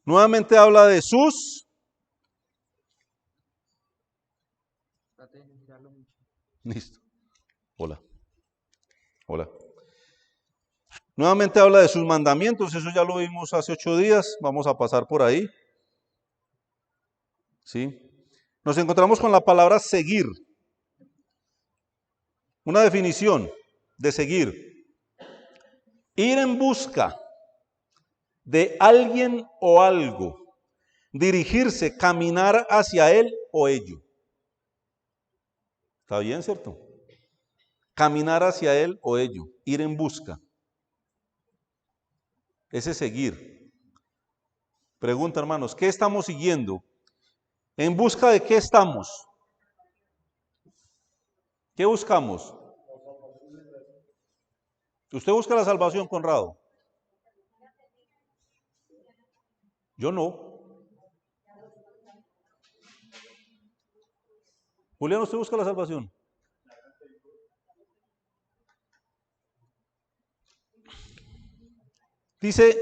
Nuevamente habla de sus. Listo. Hola. Hola. Nuevamente habla de sus mandamientos, eso ya lo vimos hace 8 días, vamos a pasar por ahí. ¿Sí? Nos encontramos con la palabra seguir. Una definición de seguir. Ir en busca de alguien o algo. Dirigirse, caminar hacia él o ello. ¿Está bien, cierto? Caminar hacia él o ello. Ir en busca. Ese seguir. Pregunta, hermanos, ¿qué estamos siguiendo? ¿En busca de qué estamos? ¿Qué buscamos? ¿Usted busca la salvación, Conrado? Yo no. Julián, ¿usted busca la salvación? Dice,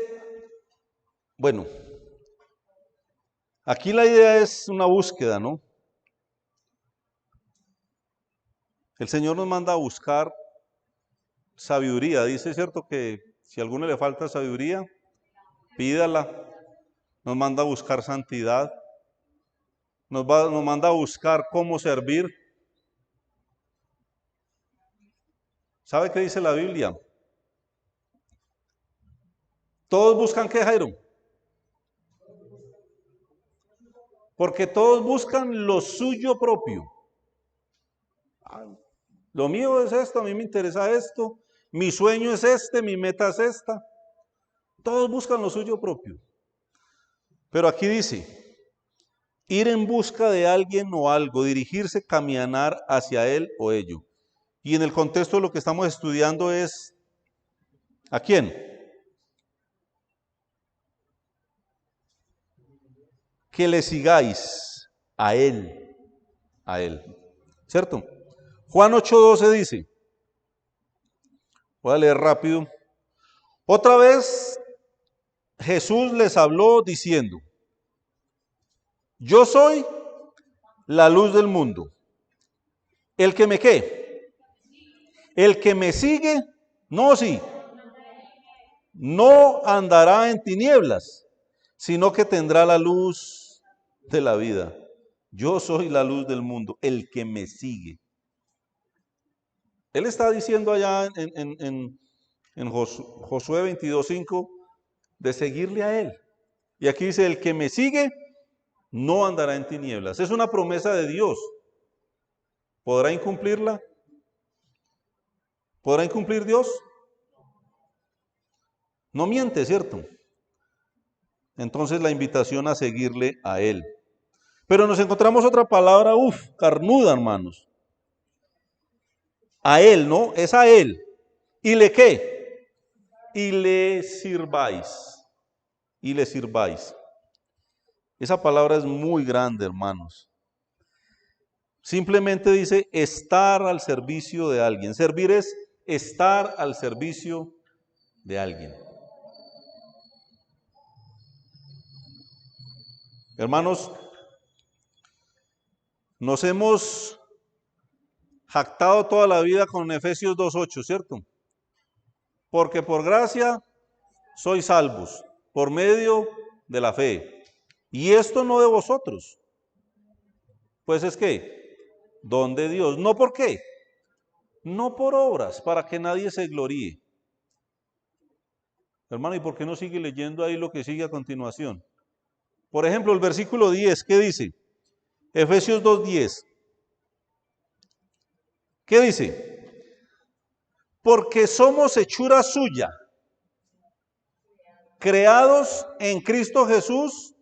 bueno, Aquí la idea es una búsqueda, ¿no? El Señor nos manda a buscar sabiduría. Dice, ¿cierto? Que si a alguno le falta sabiduría, pídala. Nos manda a buscar santidad. Nos manda a buscar cómo servir. ¿Sabe qué dice la Biblia? Todos buscan ¿qué, Jairo? Porque todos buscan lo suyo propio. Lo mío es esto, a mí me interesa esto, mi sueño es este, mi meta es esta. Todos buscan lo suyo propio. Pero aquí dice, ir en busca de alguien o algo, dirigirse, caminar hacia él o ello. Y en el contexto de lo que estamos estudiando es, ¿a quién? Que le sigáis a él, ¿cierto? Juan 8:12 dice, voy a leer rápido, otra vez Jesús les habló diciendo, yo soy la luz del mundo. El que me ¿qué? El que me sigue, no sí, no andará en tinieblas, sino que tendrá la luz de la vida. Yo soy la luz del mundo, el que me sigue. Él está diciendo allá en Josué 22:5 de seguirle a él. Y aquí dice, el que me sigue no andará en tinieblas. Es una promesa de Dios. ¿Podrá incumplirla? ¿Podrá incumplir Dios? No miente, ¿cierto? Entonces la invitación a seguirle a Él. Pero nos encontramos otra palabra, carnuda, hermanos. A Él, ¿no? Es a Él. ¿Y le qué? Y le sirváis. Y le sirváis. Esa palabra es muy grande, hermanos. Simplemente dice estar al servicio de alguien. Servir es estar al servicio de alguien. Hermanos, nos hemos jactado toda la vida con Efesios 2:8, ¿cierto? Porque por gracia sois salvos, por medio de la fe. Y esto no de vosotros, pues es que, don de Dios. ¿No por qué? No por obras, para que nadie se gloríe. Hermano, ¿y por qué no sigue leyendo ahí lo que sigue a continuación? Por ejemplo, el versículo 10, ¿qué dice? Efesios 2:10. ¿Qué dice? Porque somos hechura suya, creados en Cristo Jesús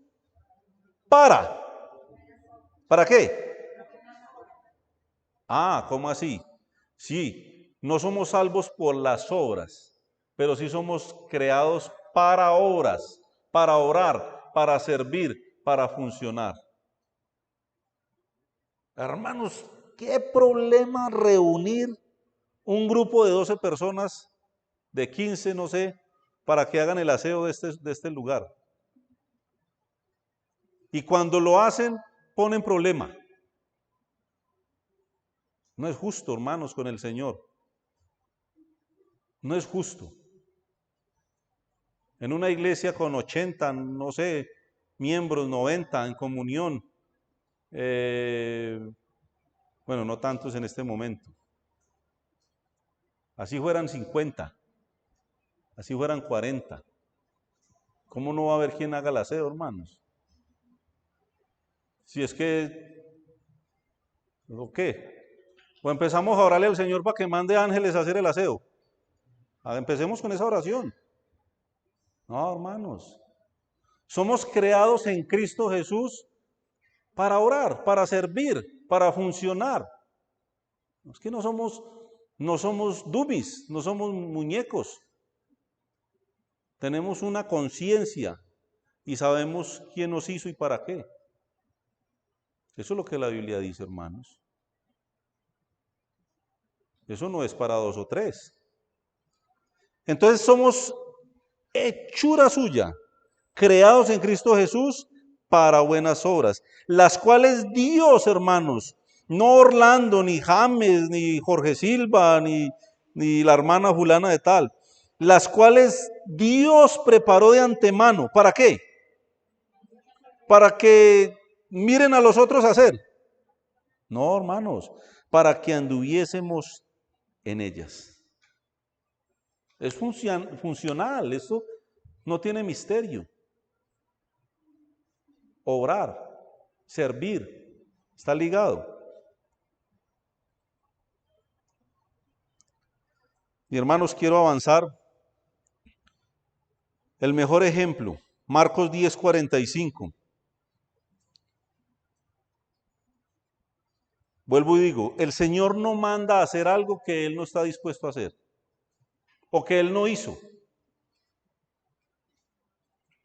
¿para qué? ¿Cómo así? Sí, no somos salvos por las obras, pero sí somos creados para obras, para orar, para servir, para funcionar. Hermanos, ¿qué problema reunir un grupo de 12 personas, de 15, no sé, para que hagan el aseo de este lugar? Y cuando lo hacen, ponen problema. No es justo, hermanos, con el Señor. No es justo. En una iglesia con 80, no sé, miembros, 90 en comunión, bueno, no tantos en este momento. Así fueran 50, así fueran 40. ¿Cómo no va a haber quien haga el aseo, hermanos? Si es que, ¿o qué? O empezamos a orarle al Señor para que mande ángeles a hacer el aseo. Empecemos con esa oración. No, hermanos. Somos creados en Cristo Jesús para orar, para servir, para funcionar. Es que no somos dummies, no somos muñecos. Tenemos una conciencia y sabemos quién nos hizo y para qué. Eso es lo que la Biblia dice, hermanos. Eso no es para 2 o 3. Entonces somos hechura suya, creados en Cristo Jesús para buenas obras, las cuales Dios, hermanos, no Orlando, ni James, ni Jorge Silva, ni la hermana fulana de tal, las cuales Dios preparó de antemano. ¿Para qué? Para que miren a los otros hacer. No, hermanos, para que anduviésemos en ellas. Es funcional, esto no tiene misterio. Obrar, servir, está ligado. Y hermanos, quiero avanzar. El mejor ejemplo, Marcos 10:45. Vuelvo y digo, el Señor no manda a hacer algo que Él no está dispuesto a hacer, o que Él no hizo.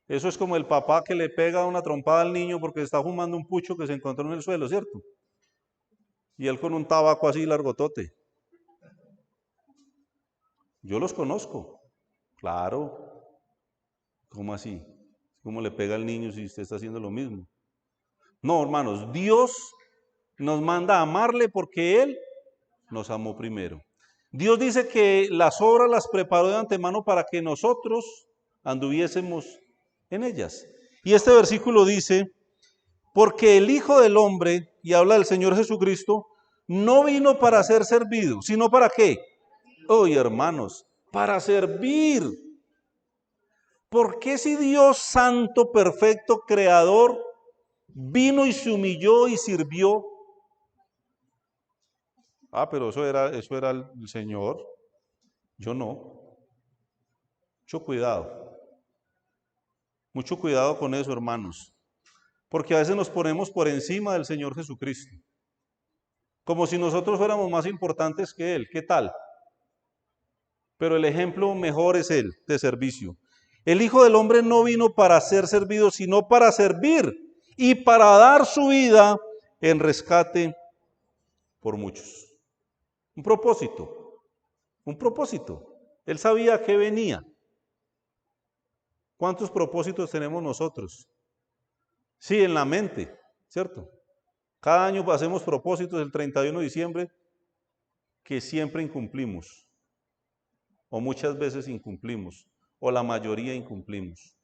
Eso es como el papá que le pega una trompada al niño porque está fumando un pucho que se encontró en el suelo, ¿cierto? Y él con un tabaco así largotote. Yo los conozco, claro. ¿Cómo así? ¿Cómo le pega al niño si usted está haciendo lo mismo? No, hermanos, Dios nos manda a amarle porque Él nos amó primero. Dios dice que las obras las preparó de antemano para que nosotros anduviésemos en ellas. Y este versículo dice, porque el Hijo del Hombre, y habla del Señor Jesucristo, no vino para ser servido, sino para ¿qué? Oye, hermanos, para servir. ¿Por qué si Dios santo, perfecto, creador, vino y se humilló y sirvió? Ah, pero eso era el Señor. Yo no. Mucho cuidado con eso, hermanos, porque a veces nos ponemos por encima del Señor Jesucristo, como si nosotros fuéramos más importantes que Él. ¿Qué tal? Pero el ejemplo mejor es Él, de servicio. El Hijo del Hombre no vino para ser servido, sino para servir y para dar su vida en rescate por muchos. Un propósito. Él sabía que venía. ¿Cuántos propósitos tenemos nosotros? Sí, en la mente, ¿cierto? Cada año hacemos propósitos el 31 de diciembre que siempre incumplimos, o muchas veces incumplimos, o la mayoría incumplimos.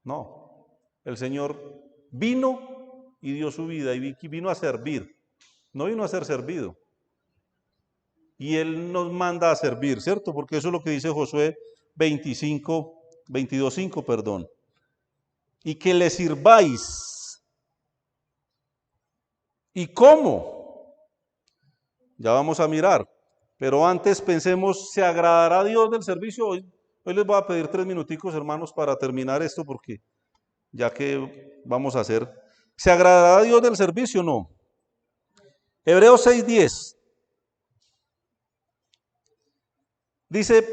No, el Señor vino y dio su vida y vino a servir, no vino a ser servido. Y Él nos manda a servir, ¿cierto? Porque eso es lo que dice Josué 22:5, perdón. Y que le sirváis. ¿Y cómo? Ya vamos a mirar. Pero antes pensemos, ¿se agradará a Dios del servicio? Hoy les voy a pedir 3 minuticos, hermanos, para terminar esto, porque ya que vamos a hacer, ¿se agradará a Dios del servicio o no? Hebreos 6:10. Dice,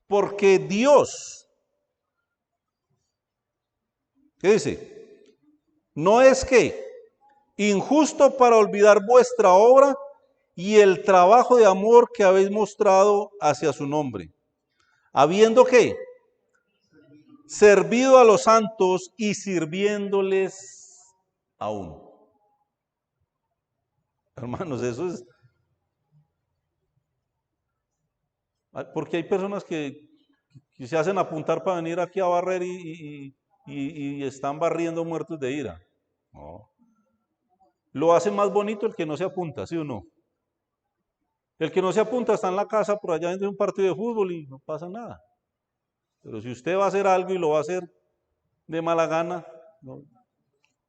porque Dios, ¿qué dice? No es que injusto para olvidar vuestra obra y el trabajo de amor que habéis mostrado hacia su nombre, habiendo que servido a los santos y sirviéndoles aún. Hermanos, eso es... Porque hay personas que se hacen apuntar para venir aquí a barrer y están barriendo muertos de ira. No. Lo hace más bonito el que no se apunta, ¿sí o no? El que no se apunta está en la casa por allá viendo un partido de fútbol y no pasa nada. Pero si usted va a hacer algo y lo va a hacer de mala gana, no,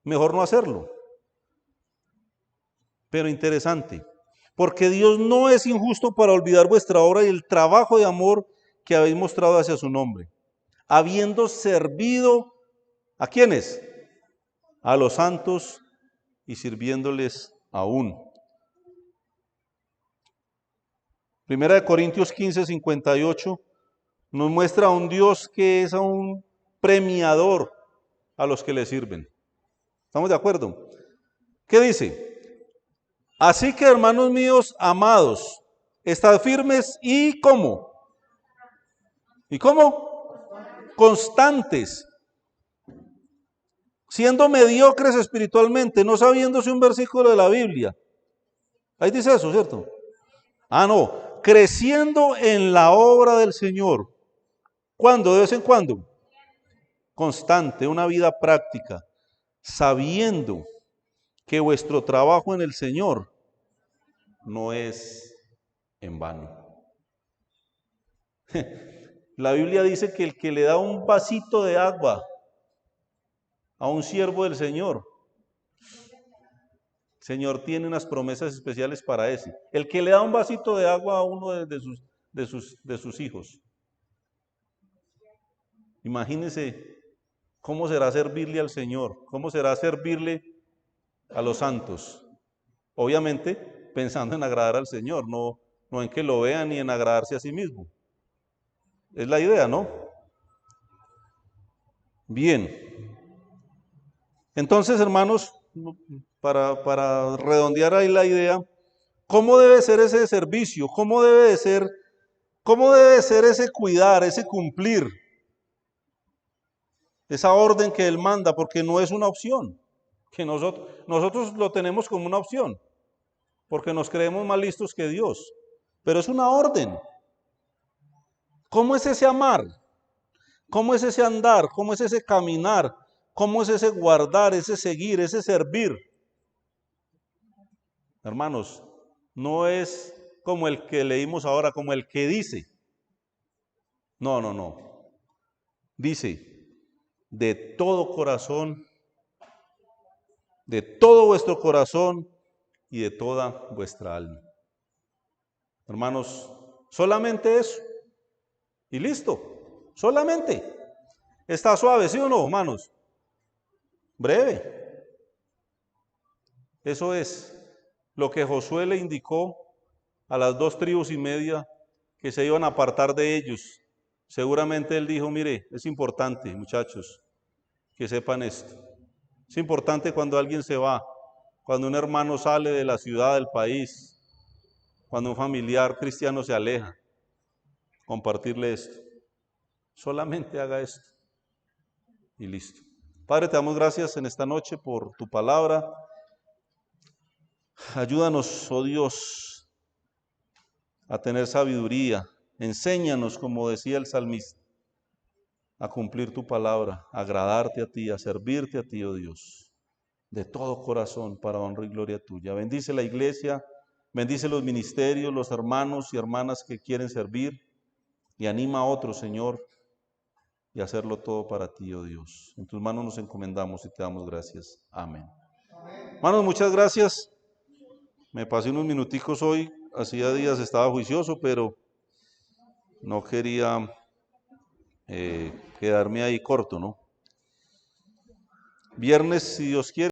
mejor no hacerlo. Pero interesante, porque Dios no es injusto para olvidar vuestra obra y el trabajo de amor que habéis mostrado hacia su nombre, habiendo servido, ¿a quiénes? A los santos y sirviéndoles aún. Primera de Corintios 15:58 nos muestra a un Dios que es un premiador a los que le sirven. ¿Estamos de acuerdo? ¿Qué dice? Así que, hermanos míos amados, estad firmes y ¿cómo? ¿Y cómo? Constantes. siendo mediocres espiritualmente, no sabiéndose un versículo de la Biblia. Ahí dice eso, ¿cierto? Ah, no, creciendo en la obra del Señor. ¿Cuándo? De vez en cuando. Constante, una vida práctica, sabiendo que vuestro trabajo en el Señor no es en vano. La Biblia dice que el que le da un vasito de agua a un siervo del Señor, el Señor tiene unas promesas especiales para ese. El que le da un vasito de agua a uno de sus hijos. Imagínense cómo será servirle al Señor, cómo será servirle a los santos. Obviamente pensando en agradar al Señor, no en que lo vean ni en agradarse a sí mismo. Es la idea, ¿no? Bien. Entonces, hermanos, para redondear ahí la idea, ¿cómo debe ser ese servicio? ¿Cómo debe ser ese cuidar, ese cumplir? Esa orden que Él manda, porque no es una opción, que nosotros lo tenemos como una opción, porque nos creemos más listos que Dios, pero es una orden. ¿Cómo es ese amar? ¿Cómo es ese andar? ¿Cómo es ese caminar? ¿Cómo es ese guardar, ese seguir, ese servir? Hermanos, no es como el que leímos ahora, como el que dice. No. Dice, de todo corazón, de todo vuestro corazón y de toda vuestra alma. Hermanos, solamente eso. Y listo, solamente. Está suave, ¿sí o no, hermanos? Breve. Eso es lo que Josué le indicó a las 2,5 tribus que se iban a apartar de ellos. Seguramente él dijo, mire, es importante, muchachos, que sepan esto. Es importante cuando alguien se va, cuando un hermano sale de la ciudad, del país, cuando un familiar cristiano se aleja, compartirle esto. Solamente haga esto y listo. Padre, te damos gracias en esta noche por tu palabra. Ayúdanos, oh Dios, a tener sabiduría. Enséñanos, como decía el salmista, a cumplir tu palabra, a agradarte a ti, a servirte a ti, oh Dios, de todo corazón para honra y gloria tuya. Bendice la iglesia, bendice los ministerios, los hermanos y hermanas que quieren servir y anima a otros, Señor, y hacerlo todo para ti, oh Dios. En tus manos nos encomendamos y te damos gracias. Amén. Hermanos, muchas gracias. Me pasé unos minuticos hoy, hacía días estaba juicioso, pero no quería quedarme ahí corto, ¿no? Viernes, si Dios quiere.